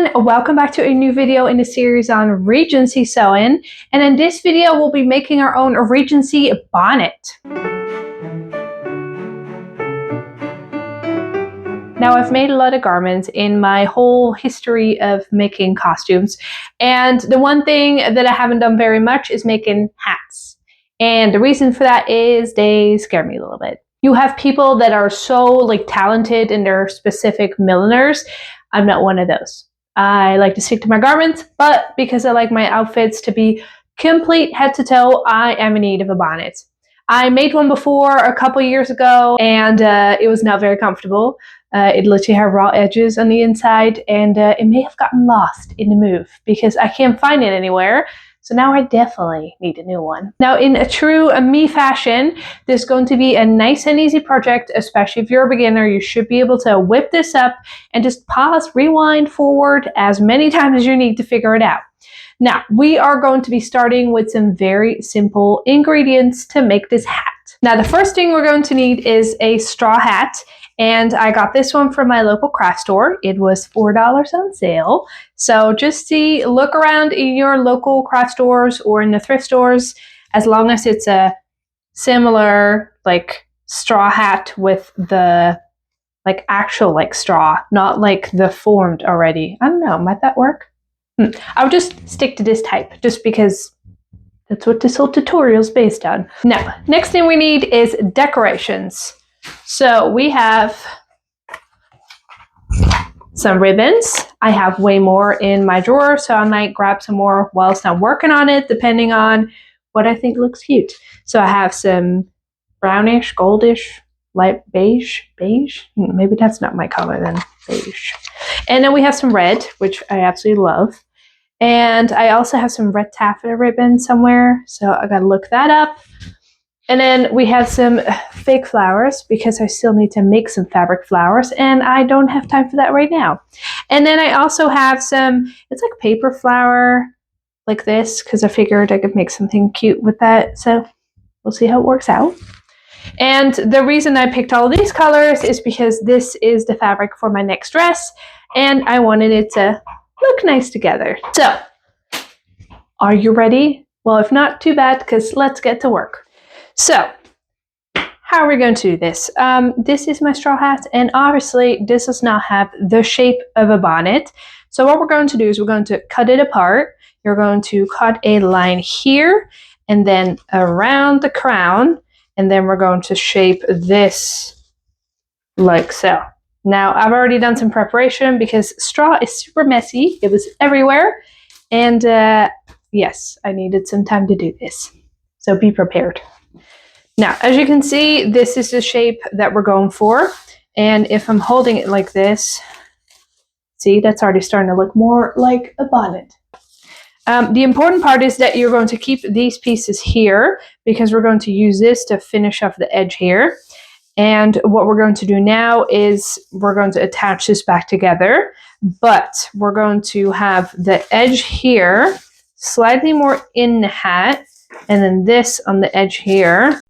everyone, welcome back to a new video in the series on Regency sewing, and in this video we'll be making our own Regency bonnet. Now, I've made a lot of garments in my whole history of making costumes, and the one thing that I haven't done very much is making hats. And the reason for that is they scare me a little bit. You have people that are so talented in their specific milliners. I'm not one of those. I like to stick to my garments, but because I like my outfits to be complete head to toe, I am in need of a bonnet. I made one before a couple years ago, and it was not very comfortable. It literally had raw edges on the inside, and it may have gotten lost in the move because I can't find it anywhere. So now I definitely need a new one. Now, in a true me fashion, this is going to be a nice and easy project, especially if you're a beginner. You should be able to whip this up and just pause, rewind, forward as many times as you need to figure it out. Now, we are going to be starting with some very simple ingredients to make this hat. Now, the first thing we're going to need is a straw hat. And I got this one from my local craft store. It was $4 on sale. So just look around in your local craft stores or in the thrift stores, as long as it's a similar straw hat with the actual straw, not the formed already. I don't know, might that work? I'll just stick to this type just because that's what this whole tutorial is based on. Now, next thing we need is decorations. So we have some ribbons. I have way more in my drawer, so I might grab some more whilst I'm working on it, depending on what I think looks cute. So I have some brownish, goldish, light beige. Maybe that's not my color then, beige. And then we have some red, which I absolutely love. And I also have some red taffeta ribbon somewhere, so I gotta look that up. And then we have some fake flowers because I still need to make some fabric flowers and I don't have time for that right now. And then I also have some, it's like paper flower like this because I figured I could make something cute with that. So we'll see how it works out. And the reason I picked all of these colors is because this is the fabric for my next dress and I wanted it to look nice together. So, are you ready? Well, if not, too bad, because let's get to work. So, how are we going to do this? This is my straw hat, and obviously this does not have the shape of a bonnet. So what we're going to do is we're going to cut it apart. You're going to cut a line here, and then around the crown, and then we're going to shape this like so. Now, I've already done some preparation because straw is super messy. It was everywhere, and yes, I needed some time to do this. So be prepared. Now, as you can see, this is the shape that we're going for. And if I'm holding it like this, see, that's already starting to look more like a bonnet. The important part is that you're going to keep these pieces here because we're going to use this to finish off the edge here. And what we're going to do now is we're going to attach this back together, but we're going to have the edge here slightly more in the hat, and then this on the edge here.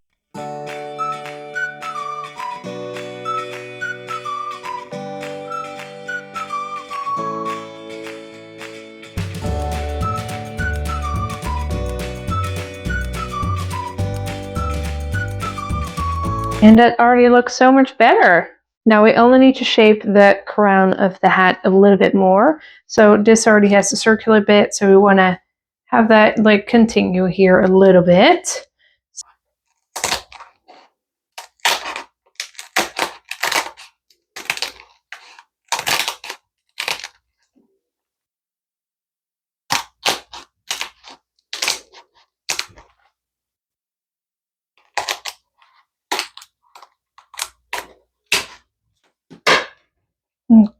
And that already looks so much better. Now we only need to shape the crown of the hat a little bit more. So this already has a circular bit, so we want to have that continue here a little bit.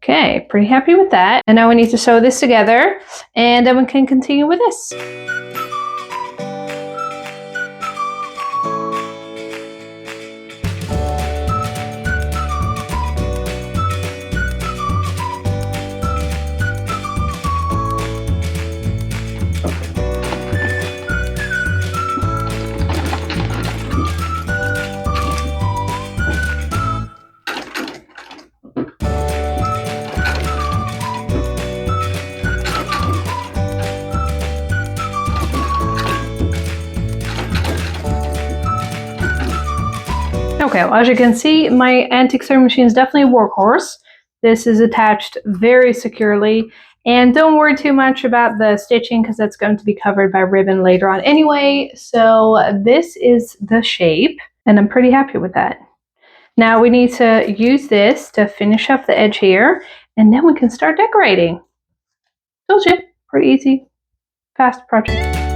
Okay, pretty happy with that. And now we need to sew this together and then we can continue with this. Okay, well, as you can see, my antique sewing machine is definitely a workhorse. This is attached very securely. And don't worry too much about the stitching because that's going to be covered by ribbon later on anyway. So this is the shape, and I'm pretty happy with that. Now we need to use this to finish up the edge here, and then we can start decorating. Told you, pretty easy, fast project.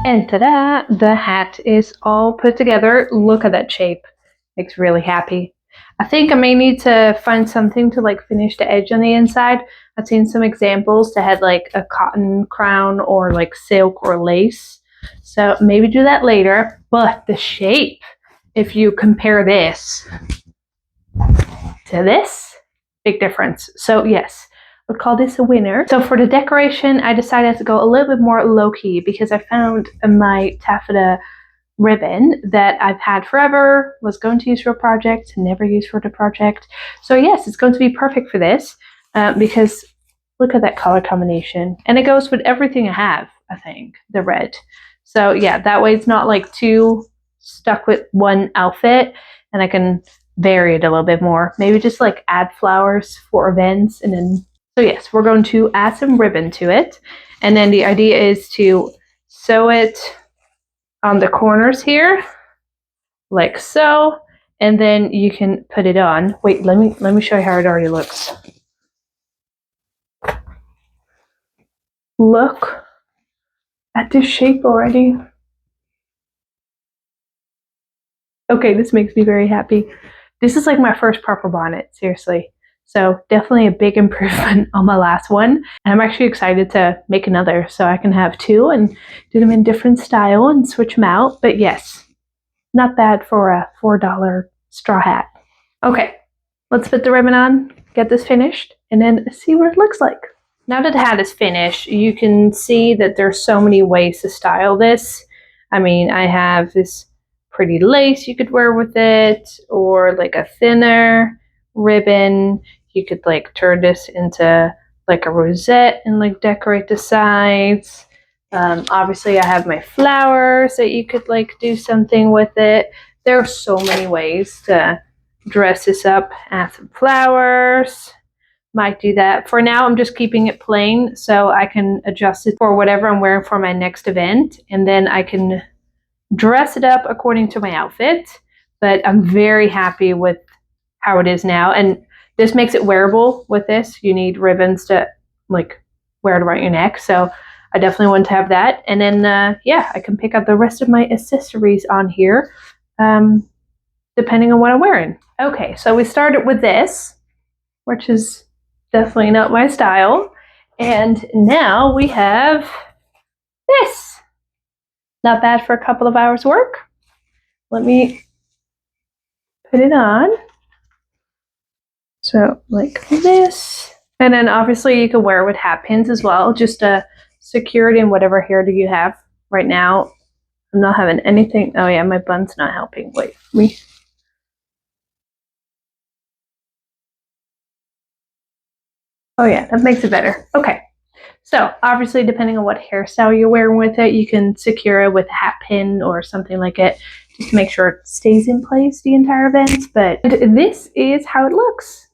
And ta-da! The hat is all put together. Look at that shape. Makes me really happy. I think I may need to find something to like finish the edge on the inside. I've seen some examples that had like a cotton crown or like silk or lace. So maybe do that later. But the shape, if you compare this to this, big difference. So yes, would call this a winner. So for the decoration, I decided to go a little bit more low-key because I found my taffeta ribbon that I've had forever, was going to use for a project, never used for the project. So yes, it's going to be perfect for this because look at that color combination. And it goes with everything I have, I think, the red. So yeah, that way it's not like too stuck with one outfit, and I can vary it a little bit more. Maybe just like add flowers for events, and then so yes, we're going to add some ribbon to it. And then the idea is to sew it on the corners here, like so. And then you can put it on. Wait, let me show you how it already looks. Look at this shape already. Okay, this makes me very happy. This is like my first proper bonnet, seriously. So definitely a big improvement on my last one. And I'm actually excited to make another so I can have two and do them in different style and switch them out. But yes, not bad for a $4 straw hat. Okay, let's put the ribbon on, get this finished, and then see what it looks like. Now that the hat is finished, you can see that there's so many ways to style this. I mean, I have this pretty lace you could wear with it, or like a thinner ribbon. You could like turn this into like a rosette and like decorate the sides. Obviously I have my flowers that you could like do something with it. There are so many ways to dress this up. Add some flowers. Might do that. For now, I'm just keeping it plain so I can adjust it for whatever I'm wearing for my next event. And then I can dress it up according to my outfit. But I'm very happy with how it is now. And this makes it wearable with this. You need ribbons to like wear it around your neck. So I definitely want to have that. And then, yeah, I can pick up the rest of my accessories on here, depending on what I'm wearing. Okay, so we started with this, which is definitely not my style. And now we have this. Not bad for a couple of hours work. Let me put it on. So like this. And then obviously you can wear it with hat pins as well, just to secure it in whatever hairdo you have. Right now, I'm not having anything. Oh yeah, my bun's not helping. Wait, me. Oh yeah, that makes it better. Okay. So obviously, depending on what hairstyle you're wearing with it, you can secure it with a hat pin or something like it, just to make sure it stays in place the entire event. But this is how it looks.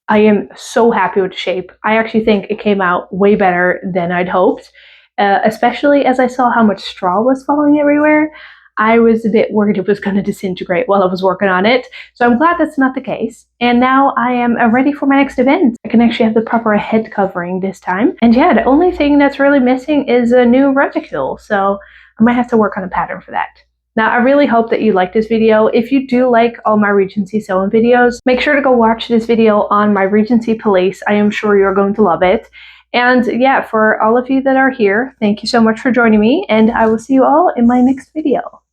I am so happy with the shape. I actually think it came out way better than I'd hoped, especially as I saw how much straw was falling everywhere. I was a bit worried it was going to disintegrate while I was working on it. So I'm glad that's not the case. And now I am ready for my next event. I can actually have the proper head covering this time. And yeah, the only thing that's really missing is a new reticule. So I might have to work on a pattern for that. Now, I really hope that you like this video. If you do like all my Regency sewing videos, make sure to go watch this video on my Regency Police. I am sure you're going to love it. And yeah, for all of you that are here, thank you so much for joining me, and I will see you all in my next video.